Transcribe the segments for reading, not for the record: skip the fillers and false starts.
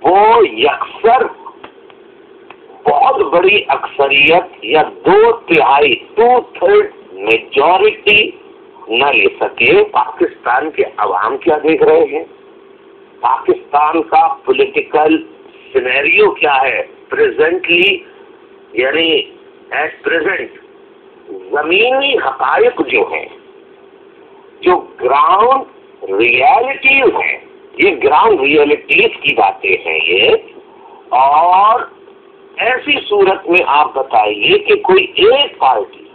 وہ یکسر بہت بڑی اکثریت یا 2/3 میجورٹی نہ لے سکے. پاکستان کے عوام کیا دیکھ رہے ہیں؟ پاکستان کا پولیٹیکل سینیریو کیا ہے پریزنٹلی، یعنی ایٹ پریزنٹ زمینی حقائق جو ہیں، جو گراؤنڈ ریالٹیز ہیں، یہ گراؤنڈ ریالٹیز کی باتیں ہیں یہ. اور ایسی صورت میں آپ بتائیے کہ کوئی ایک پارٹی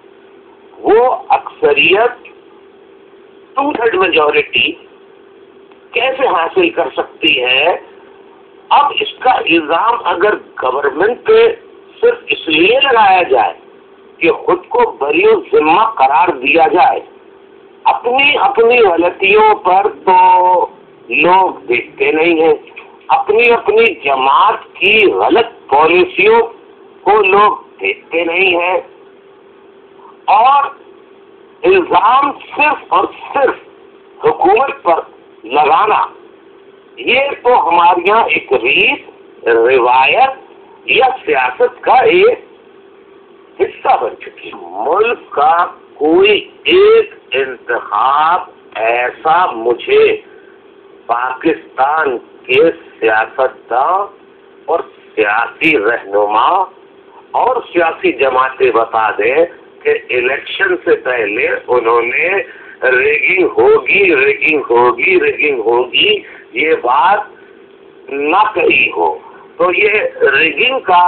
وہ اکثریت 2/3 میجورٹی کیسے حاصل کر سکتی ہے؟ اب اس کا الزام اگر گورنمنٹ پہ صرف اس لیے لگایا جائے کہ خود کو بری ذمہ قرار دیا جائے، اپنی اپنی غلطیوں پر تو لوگ دیکھتے نہیں ہیں، اپنی اپنی جماعت کی غلط پالیسیوں کو لوگ دیکھتے نہیں ہیں، اور الزام صرف اور صرف حکومت پر لگانا یہ تو ہمارے یہاں ایک ریت، روایت یا سیاست کا ایک حصہ بن چکی ہے. ملک کا کوئی ایک انتخاب ایسا مجھے پاکستان کے سیاستداں اور سیاسی رہنما اور سیاسی جماعتیں بتا دیں کہ الیکشن سے پہلے انہوں نے ریگنگ ہوگی ریگنگ ہوگی ریگنگ ہوگی یہ بات نہ کہی ہو. تو یہ ریگنگ کا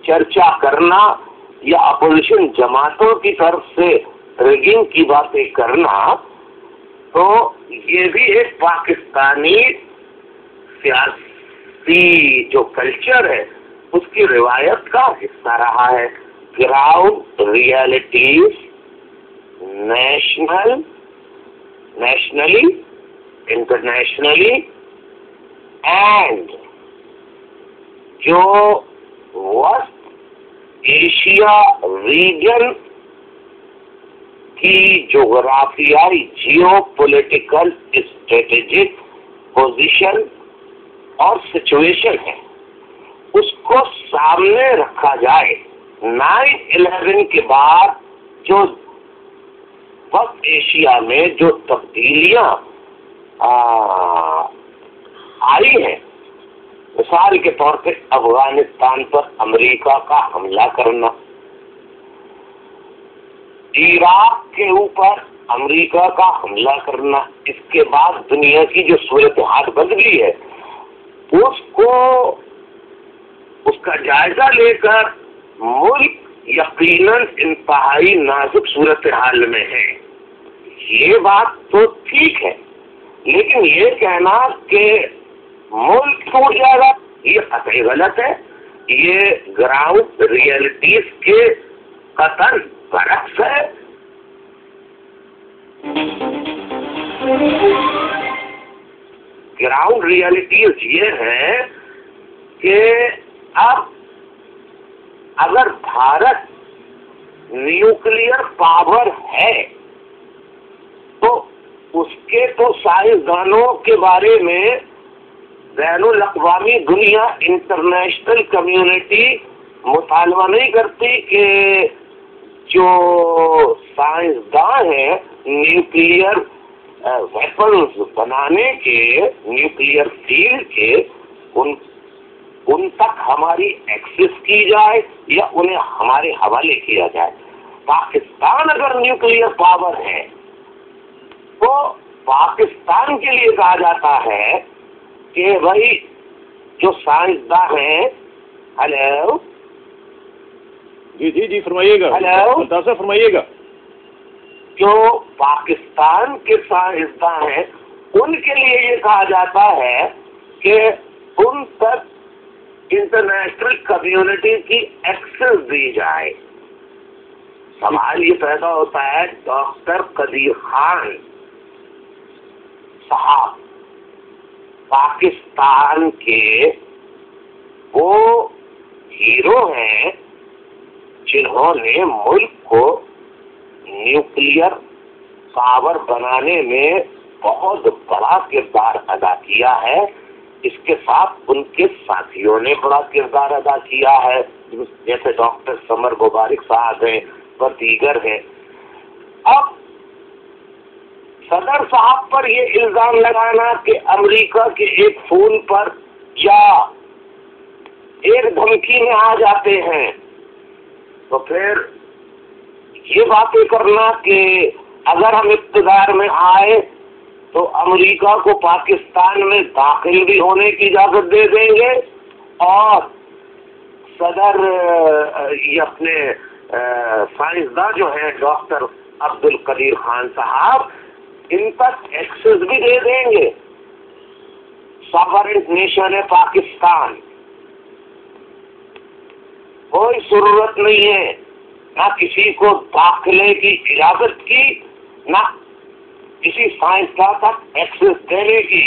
چرچا کرنا یا اپوزیشن جماعتوں کی طرف سے ریگنگ کی باتیں کرنا تو یہ بھی ایک پاکستانی سیاسی جو کلچر ہے اس کی روایت کا حصہ رہا ہے. Ground realities nationally internationally and جو وسط ایشیا ریجن کی جغرافیائی جیو پولیٹیکل اسٹریٹجک پوزیشن اور سچویشن ہے اس کو سامنے رکھا جائے. 9/11 کے بعد جو وسط ایشیا میں جو تبدیلیاں آئی ہیں، مثال کے طور پہ افغانستان پر امریکہ کا حملہ کرنا، عراق کے اوپر امریکہ کا حملہ کرنا، اس کے بعد دنیا کی جو صورتحال بدل گئی ہے اس کا جائزہ لے کر ملک یقیناً انتہائی نازک صورتحال میں ہے. یہ بات تو ٹھیک ہے، لیکن یہ کہنا کہ ملک ٹوٹ جائے گا یہ قطعی غلط ہے. یہ گراؤنڈ ریالٹیز کے قطعاً برعکس ہے. گراؤنڈ ریالٹیز یہ ہے کہ اب اگر بھارت نیوکلیئر پاور ہے تو اس کے تو سائنسدانوں کے بارے میں بین الاقوامی دنیا انٹرنیشنل کمیونٹی مطالبہ نہیں کرتی کہ جو سائنسدان ہیں نیوکلیئر ویپنز بنانے کے، نیوکلیئر فیلڈ کے، ان تک ہماری ایکسس کی جائے یا انہیں ہمارے حوالے کیا جائے. پاکستان اگر نیوکلیئر پاور ہے تو پاکستان کے لیے کہا جاتا ہے کہ بھائی جو سائنسداں ہیں، ہیلو جی فرمائیے گا. ہیلو فرمائیے گا. جو پاکستان کے سائنسداں ہیں ان کے لیے یہ کہا جاتا ہے کہ ان تک انٹرنیشنل کمیونٹی کی ایکسس دی جائے. سوال یہ پیدا ہوتا ہے ڈاکٹر قدیر خان صاحب پاکستان کے وہ ہیرو ہیں جنہوں نے ملک کو نیوکلیئر پاور بنانے میں بہت بڑا کردار ادا کیا ہے. اس کے ساتھ ان کے ساتھیوں نے بڑا کردار ادا کیا ہے، جیسے ڈاکٹر سمر مبارک صاحب ہیں اور دیگر ہیں۔ اب صدر صاحب پر یہ الزام لگانا کہ امریکہ کے ایک فون پر یا ایک دھمکی میں آ جاتے ہیں، تو پھر یہ باتیں کرنا کہ اگر ہم اقتدار میں آئے تو امریکہ کو پاکستان میں داخل بھی ہونے کی اجازت دے دیں گے، اور صدر یہ اپنے سائنسداں جو ہیں ڈاکٹر عبد القدیر خان صاحب، ان تک ایکسس بھی دے دیں گے۔ سافرنٹ نیشن ہے پاکستان، کوئی ضرورت نہیں ہے نہ کسی کو داخلے کی اجازت کی، نہ کسی سائنسداں تک ایکسس دینے کی۔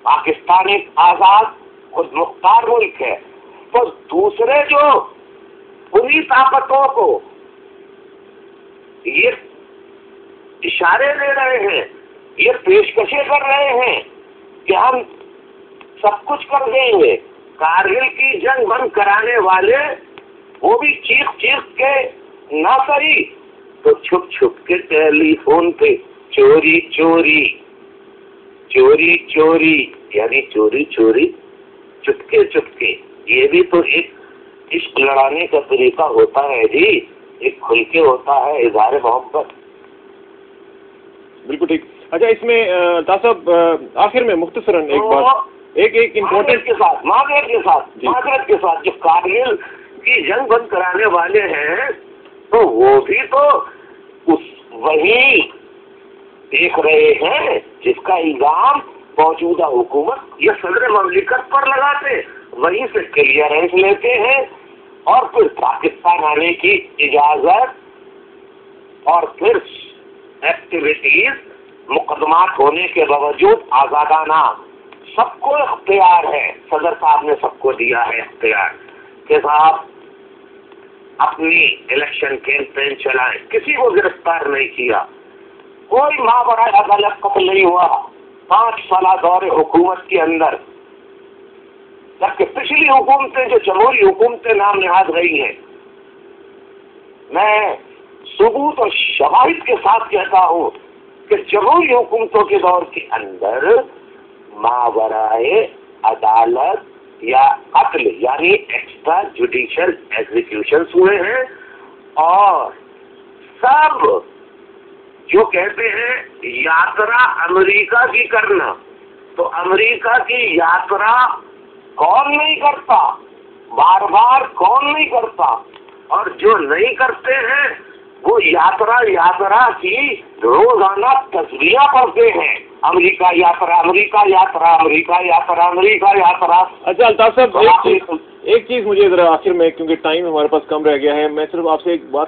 پاکستان ایک آزاد خود مختار ملک ہے، تو دوسرے جو بری طاقتوں کو یہ اشارے دے رہے ہیں، یہ پیشکشیں کر رہے ہیں کہ ہم سب کچھ کر دیں گے، کارگل کی جنگ بند کرانے والے وہ بھی چیخ چیخ کے نہ صحیح تو چھپ چھپ کے ٹیلی فون پہ چوری چوری چوری چوری، یعنی چوری چوری چپکے چپکے، یہ بھی تو ایک عشق لڑانے کا طریقہ ہوتا ہے جی، ایک کھل کے ہوتا ہے اظہار محبت۔ بالکل ٹھیک۔ اچھا، اس میں صاحب آخر میں مختصراً ایک بات، ایک امپورٹنٹ معذرت کے ساتھ جو کارگل کی جنگ بند کرانے والے ہیں، تو وہ بھی تو وہی دیکھ رہے ہیں جس کا الزام موجودہ حکومت یا صدر مملکت پر لگاتے، وہیں سے کلیئرنس لیتے ہیں اور پھر پاکستان آنے کی اجازت اور پھر ایکٹیویٹیز مقدمات ہونے کے باوجود آزادانہ سب کو اختیار ہے۔ صدر صاحب نے سب کو دیا ہے اختیار کہ صاحب اپنی الیکشن کیمپین چلائیں، کسی کو گرفتار نہیں کیا، کوئی ماورائے عدالت قتل نہیں ہوا 5 سالہ دور حکومت کے اندر، جبکہ پچھلی حکومتیں جو جمہوری حکومتیں نام نہاد رہی ہیں، میں ثبوت اور شواہد کے ساتھ کہتا ہوں کہ جمہوری حکومتوں کے دور کے اندر ماورائے عدالت یا قتل یعنی ایکسٹرا جوڈیشل ایگزیکیوشنز ہوئے ہیں، اور سب جو کہتے ہیں یاترا امریکہ کی کرنا، تو امریکہ کی یاترا کون نہیں کرتا، بار بار کون نہیں کرتا، اور جو نہیں کرتے ہیں وہ یاترا کی روزانہ تصویریں پڑھتے ہیں، امریکہ یاترا، امریکہ یاترا، امریکہ یاترا، امریکہ یاترا۔ اچھا الطاف صاحب، ایک چیز مجھے ذرا آخر میں، کیونکہ ٹائم ہمارے پاس کم رہ گیا ہے، میں صرف آپ سے ایک بات